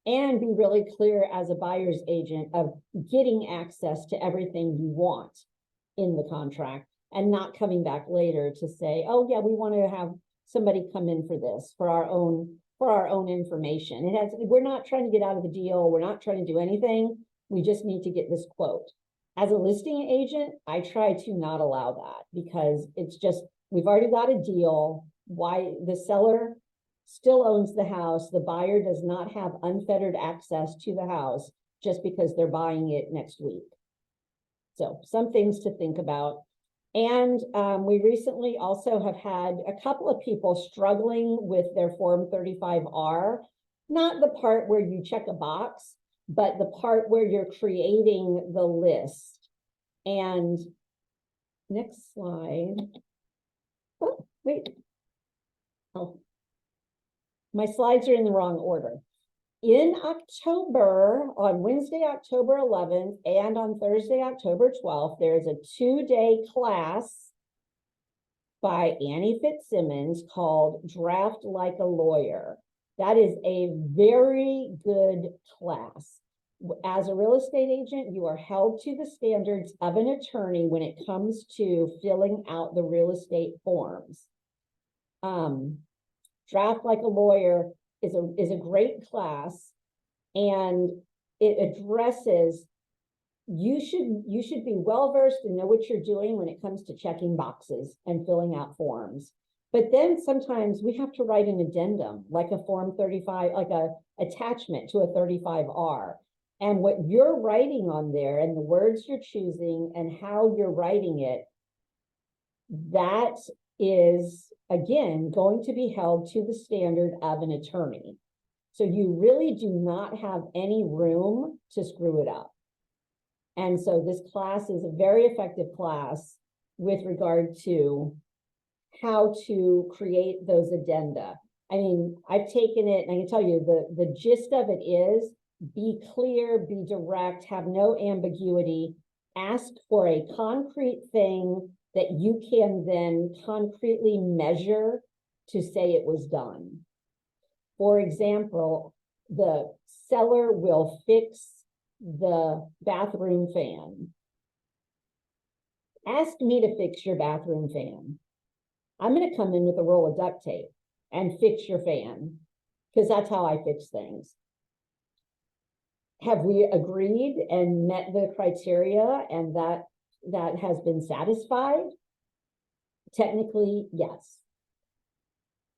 And be really clear as a buyer's agent of getting access to everything you want in the contract and not coming back later to say, oh yeah, we want to have somebody come in for this for our own information. We're not trying to get out of the deal. We're not trying to do anything. We just need to get this quote. As a listing agent, I try to not allow that because it's just, we've already got a deal. Why the seller still owns the house. The buyer does not have unfettered access to the house just because they're buying it next week. So some things to think about. And we recently also have had a couple of people struggling with their Form 35R, not the part where you check a box, but the part where you're creating the list. And next slide. Oh, wait. Oh, my slides are in the wrong order. In October, on Wednesday, October 11th, and on Thursday, October 12th, there's a 2-day class by Annie Fitzsimmons called Draft Like a Lawyer. That is a very good class. As a real estate agent, you are held to the standards of an attorney when it comes to filling out the real estate forms. Draft Like a Lawyer is a great class, and it addresses, you should be well versed and know what you're doing when it comes to checking boxes and filling out forms. But then sometimes we have to write an addendum, like a Form 35, like a attachment to a 35R. And what you're writing on there and the words you're choosing and how you're writing it, that is, again, going to be held to the standard of an attorney. So you really do not have any room to screw it up. And so this class is a very effective class with regard to how to create those addenda. I mean, I've taken it and I can tell you the gist of it is be clear, be direct, have no ambiguity, ask for a concrete thing that you can then concretely measure to say it was done. For example, the seller will fix the bathroom fan. Ask me to fix your bathroom fan. I'm going to come in with a roll of duct tape and fix your fan because that's how I fix things. Have we agreed and met the criteria and that has been satisfied? Technically, yes.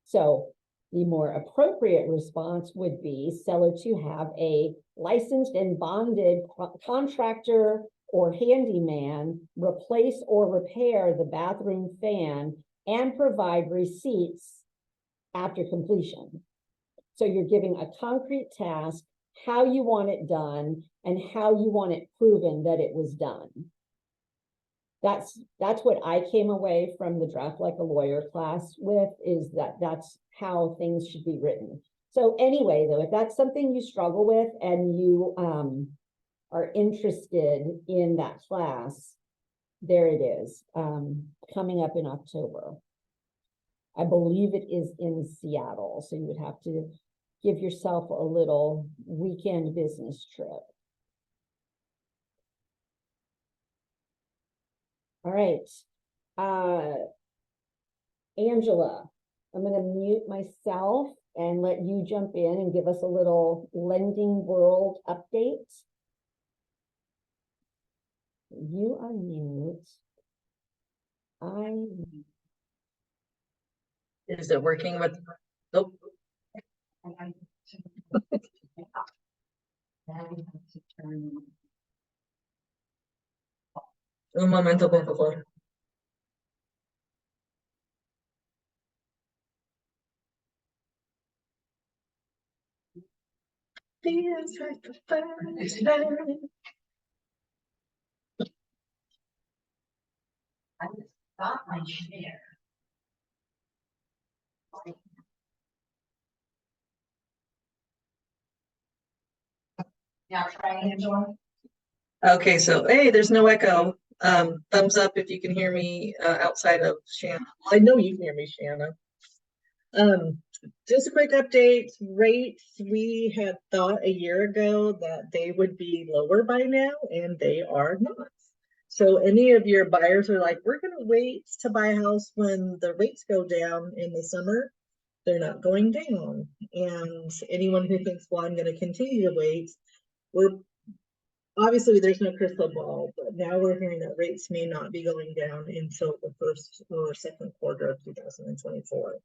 So the more appropriate response would be seller to have a licensed and bonded contractor or handyman replace or repair the bathroom fan and provide receipts after completion. So you're giving a concrete task, how you want it done, and how you want it proven that it was done. That's what I came away from the Draft Like a Lawyer class with, is that's how things should be written. So anyway, though, if that's something you struggle with and you are interested in that class, there it is, coming up in October. I believe it is in Seattle, so you would have to give yourself a little weekend business trip. All right, Angela, I'm gonna mute myself and let you jump in and give us a little lending world update. You are mute. Is it working with? Nope. Un momento, por favor. Feels like the first time. I just got my share. Now try Angela. Okay, so hey, there's no echo. Thumbs up if you can hear me outside of Shanna. Well, I know you can hear me, Shanna. Just a quick update. Rates, we had thought a year ago that they would be lower by now, and they are not. So any of your buyers are like, we're gonna wait to buy a house when the rates go down in the summer. They're not going down. And anyone who thinks, well, I'm gonna continue to wait, obviously there's no crystal ball, but now we're hearing that rates may not be going down until the first or second quarter of 2024.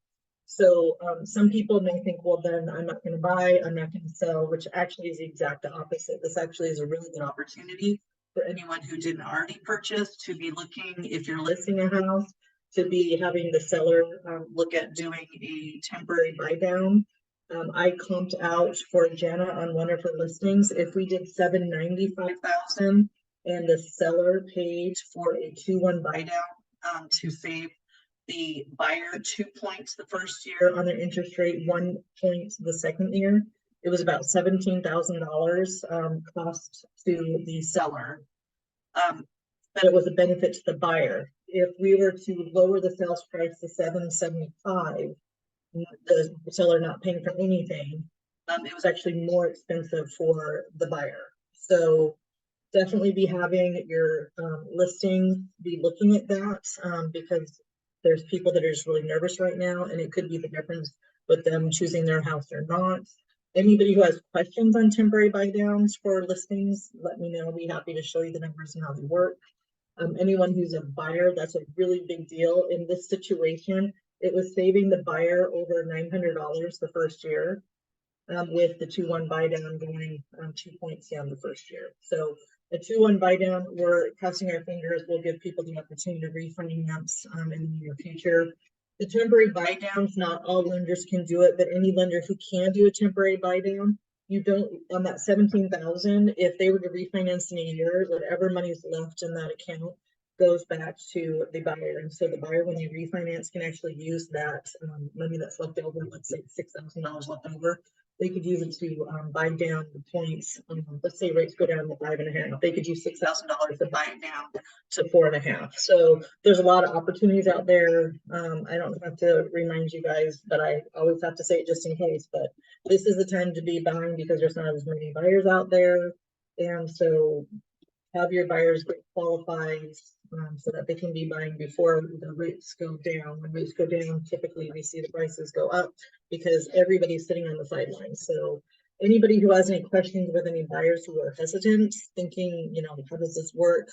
So some people may think, well, then I'm not going to buy, I'm not going to sell, which actually is the exact opposite. This actually is a really good opportunity for anyone who didn't already purchase to be looking, if you're listing a house, to be having the seller look at doing a temporary buy down. I comped out for Jana on one of her listings. If we did $795,000 and the seller paid for a 2-1 buy down to save the buyer 2 points the first year on their interest rate, 1 point the second year, it was about $17,000 cost to the seller. But it was a benefit to the buyer. If we were to lower the sales price to $775,000, the seller not paying for anything, it was actually more expensive for the buyer. So definitely be having your listing, be looking at that because there's people that are just really nervous right now, and it could be the difference with them choosing their house or not. Anybody who has questions on temporary buy downs for listings, let me know. I'll be happy to show you the numbers and how they work. Anyone who's a buyer, that's a really big deal in this situation. It was saving the buyer over $900 the first year with the 2-1 buy down going 2 points down the first year. So a 2-1 buy down, we're crossing our fingers, will give people the opportunity to refinance in the near future. The temporary buy downs, not all lenders can do it, but any lender who can do a temporary buy down, you don't, on that $17,000, if they were to refinance in a year, whatever money's left in that account goes back to the buyer. And so the buyer, when they refinance, can actually use that money that's left over, let's say $6,000 left over. They could use it to buy down the points. Let's say rates go down to 5.5. They could use $6,000 to buy it down to 4.5. So there's a lot of opportunities out there. I don't have to remind you guys, but I always have to say it just in case. But this is the time to be buying because there's not as many buyers out there, and so have your buyers get qualified so that they can be buying before the rates go down. When rates go down, typically we see the prices go up because everybody's sitting on the sidelines. So anybody who has any questions with any buyers who are hesitant, thinking, you know, how does this work?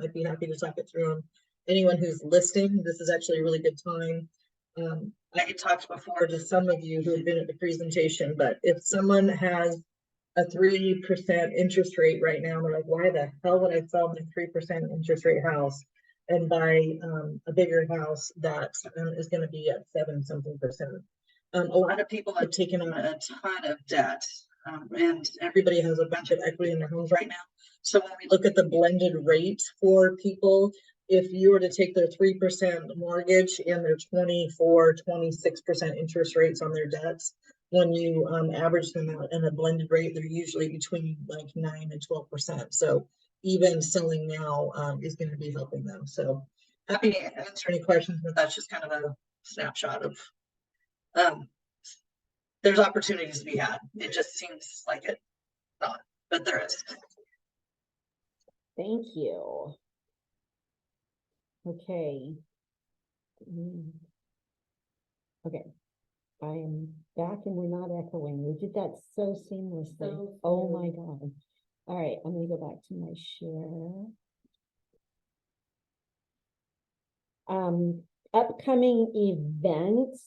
I'd be happy to talk it through them. Anyone who's listing, this is actually a really good time. I had talked before to some of you who have been at the presentation, but if someone has a 3% interest rate right now, they're like, why the hell would I sell my 3% interest rate house and buy a bigger house that is going to be at 7-something%? A lot of people have taken on a ton of debt, and everybody has a bunch of equity in their homes right now. So when we look at the blended rate for people, if you were to take their 3% mortgage and their 24-26% interest rates on their debts, when you average them out in a blended rate, they're usually between like 9 and 12%. So even selling now is going to be helping them. So happy to answer any questions, but that's just kind of a snapshot of there's opportunities to be had. It just seems like it not, but there is. Thank you. Okay. Okay. I am back and we're not echoing. We did that so seamlessly. So Oh my God. All right, I'm gonna go back to my share. Upcoming events.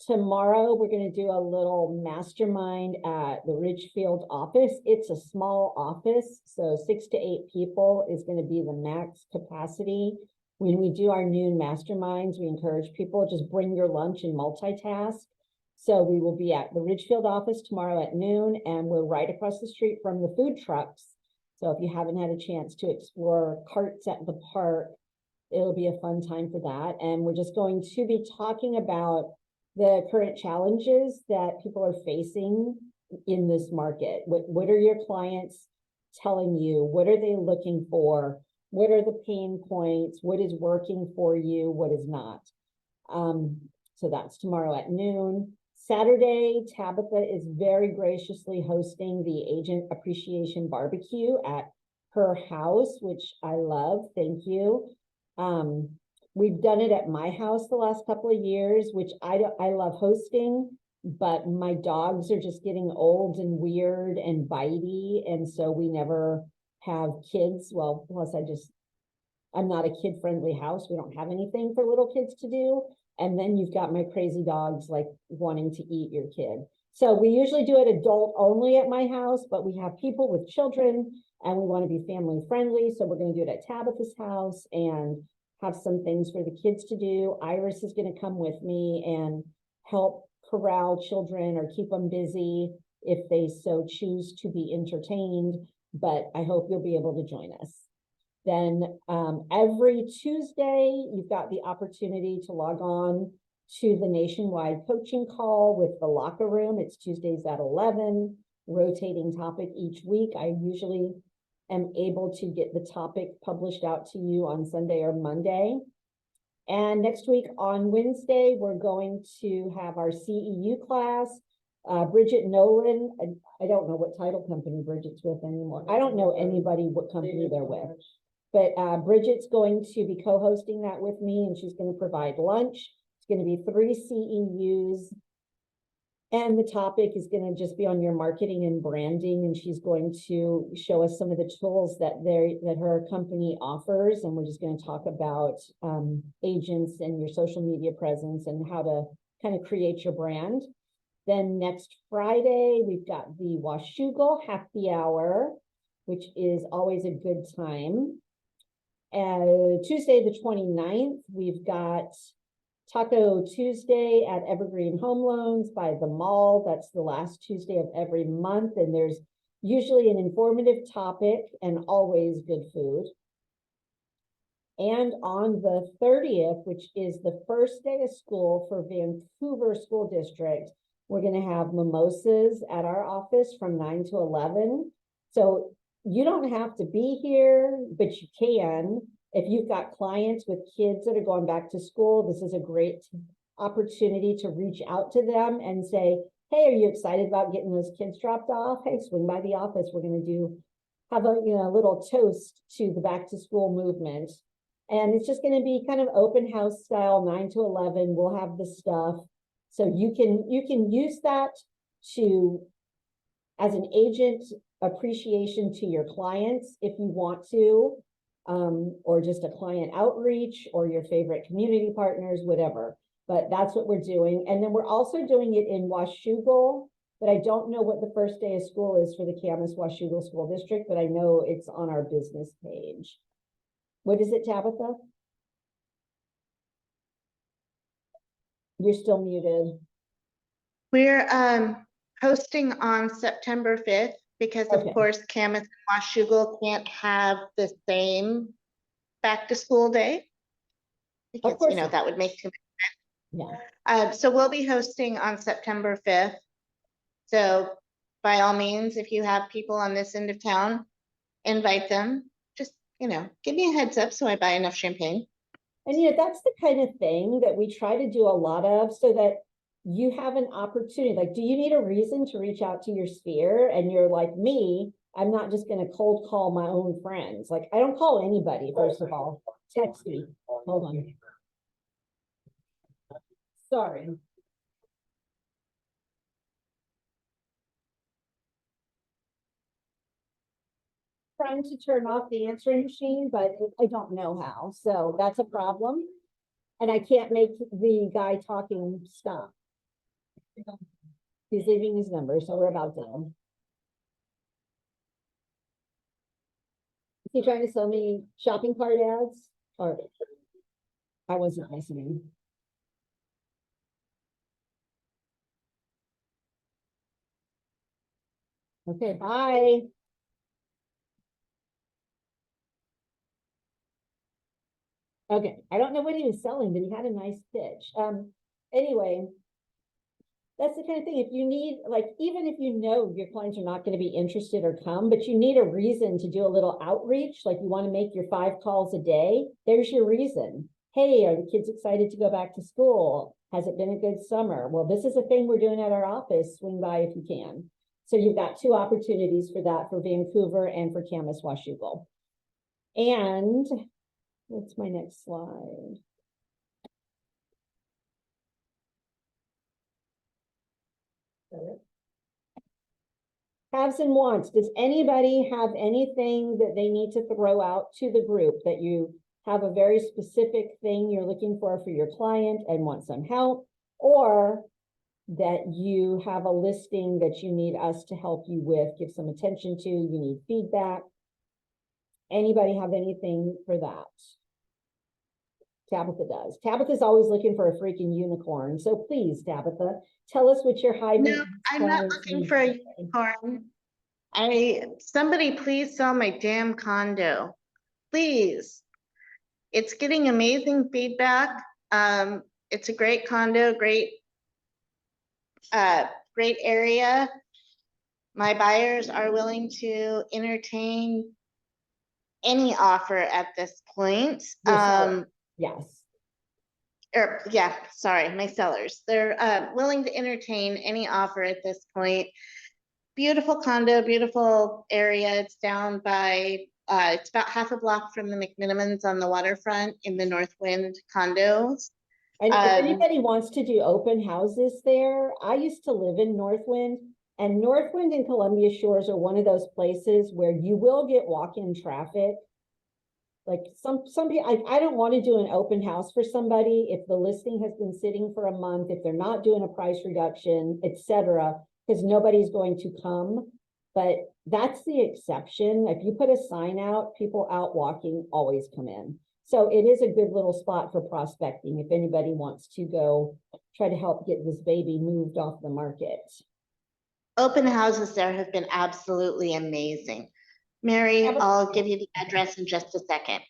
Tomorrow, we're gonna do a little mastermind at the Ridgefield office. It's a small office, so 6 to 8 people is gonna be the max capacity. When we do our noon masterminds, we encourage people, just bring your lunch and multitask. So we will be at the Ridgefield office tomorrow at noon, and we're right across the street from the food trucks. So if you haven't had a chance to explore carts at the park, it'll be a fun time for that. And we're just going to be talking about the current challenges that people are facing in this market. What are your clients telling you? What are they looking for? What are the pain points? What is working for you? What is not? So that's tomorrow at noon. Saturday, Tabitha is very graciously hosting the Agent Appreciation Barbecue at her house, which I love. Thank you. We've done it at my house the last couple of years, which I love hosting, but my dogs are just getting old and weird and bitey, and so we never have kids. Well, plus I'm not a kid-friendly house. We don't have anything for little kids to do. And then you've got my crazy dogs like wanting to eat your kid. So we usually do it adult only at my house, but we have people with children and we want to be family friendly. So we're going to do it at Tabitha's house and have some things for the kids to do. Iris is going to come with me and help corral children or keep them busy if they so choose to be entertained. But I hope you'll be able to join us. Then every Tuesday, you've got the opportunity to log on to the nationwide coaching call with the locker room. It's Tuesdays at 11, rotating topic each week. I usually am able to get the topic published out to you on Sunday or Monday. And next week on Wednesday, we're going to have our CEU class. Bridget Nolan, I don't know what title company Bridget's with anymore. I don't know anybody what company they're with. But Bridget's going to be co-hosting that with me, and she's going to provide lunch. It's going to be 3 CEUs. And the topic is going to just be on your marketing and branding. And she's going to show us some of the tools that her company offers. And we're just going to talk about agents and your social media presence and how to kind of create your brand. Then next Friday, we've got the Washougal Happy Hour, which is always a good time. Tuesday the 29th, we've got Taco Tuesday at Evergreen Home Loans by the mall. That's the last Tuesday of every month. And there's usually an informative topic and always good food. And on the 30th, which is the first day of school for Vancouver School District, we're going to have mimosas at our office from 9 to 11. So you don't have to be here, but you can. If you've got clients with kids that are going back to school, this is a great opportunity to reach out to them and say, hey, are you excited about getting those kids dropped off? Hey, swing by the office. We're going to have a little toast to the back to school movement. And it's just going to be kind of open house style, 9 to 11. We'll have the stuff. So you can use that as an agent appreciation to your clients if you want to, or just a client outreach or your favorite community partners, whatever. But that's what we're doing. And then we're also doing it in Washougal, but I don't know what the first day of school is for the Camas Washougal School District, but I know it's on our business page. What is it, Tabitha? You're still muted. We're hosting on September 5th because of Okay. course Camas and Washougal can't have the same back to school day. Because course not. that would make too Yeah. so we'll be hosting on September 5th. So by all means, if you have people on this end of town, invite them. Just, give me a heads up so I buy enough champagne. And that's the kind of thing that we try to do a lot of so that you have an opportunity. Like, do you need a reason to reach out to your sphere? And you're like me, I'm not just going to cold call my own friends. Like, I don't call anybody, first of all. Text me. Hold on. Sorry. Trying to turn off the answering machine, but I don't know how, so that's a problem. And I can't make the guy talking stop. He's leaving his number, so we're about done. Is he trying to sell me shopping cart ads? Or I wasn't listening. Okay, bye. Okay, I don't know what he was selling, but he had a nice pitch. Anyway, that's the kind of thing, if you need, like, even if you know your clients are not going to be interested or come, but you need a reason to do a little outreach, like you want to make your 5 calls a day, there's your reason. Hey, are the kids excited to go back to school? Has it been a good summer? Well, this is a thing we're doing at our office. Swing by if you can. So you've got 2 opportunities for that, for Vancouver and for Camas Washougal. And what's my next slide? Haves and wants. Does anybody have anything that they need to throw out to the group, that you have a very specific thing you're looking for your client and want some help, or that you have a listing that you need us to help you with, give some attention to, you need feedback? Anybody have anything for that? Tabitha does. Tabitha's always looking for a freaking unicorn. So please, Tabitha, tell us what your high. No, I'm not looking for a unicorn. Somebody please sell my damn condo, please. It's getting amazing feedback. It's a great condo, great area. My buyers are willing to entertain any offer at this point. Yes. Yeah, sorry, my sellers. They're willing to entertain any offer at this point. Beautiful condo, beautiful area. It's down by, it's about half a block from the McMinimans on the waterfront in the Northwind condos. And if anybody wants to do open houses there, I used to live in Northwind, and Northwind and Columbia Shores are one of those places where you will get walk-in traffic. Like some people, I don't want to do an open house for somebody if the listing has been sitting for a month, if they're not doing a price reduction, etc., because nobody's going to come. But that's the exception. If you put a sign out, people out walking always come in. So it is a good little spot for prospecting if anybody wants to go try to help get this baby moved off the market. Open houses there have been absolutely amazing. Mary, I'll give you the address in just a second.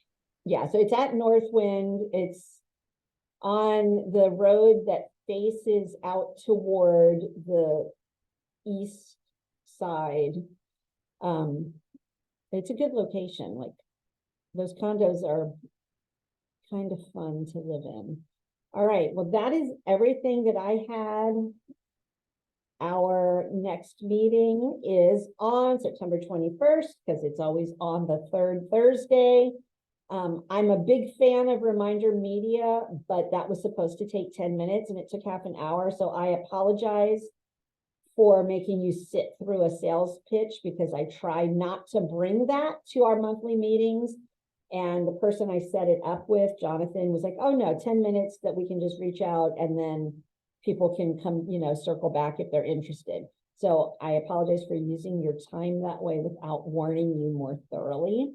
Yeah, so it's at Northwind. It's on the road that faces out toward the east side. It's a good location. Like, those condos are kind of fun to live in. All right, well, that is everything that I had. Our next meeting is on September 21st, because it's always on the 3rd Thursday. I'm a big fan of Reminder Media, but that was supposed to take 10 minutes and it took half an hour. So I apologize for making you sit through a sales pitch, because I try not to bring that to our monthly meetings. And the person I set it up with, Jonathan, was like, oh no, 10 minutes that we can just reach out and then people can come, circle back if they're interested. So I apologize for using your time that way without warning you more thoroughly.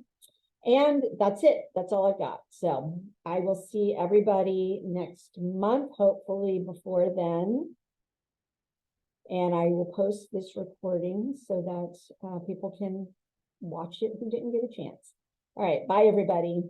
And that's it. That's all I've got. So I will see everybody next month, hopefully before then. And I will post this recording so that people can watch it who didn't get a chance. All right. Bye, everybody.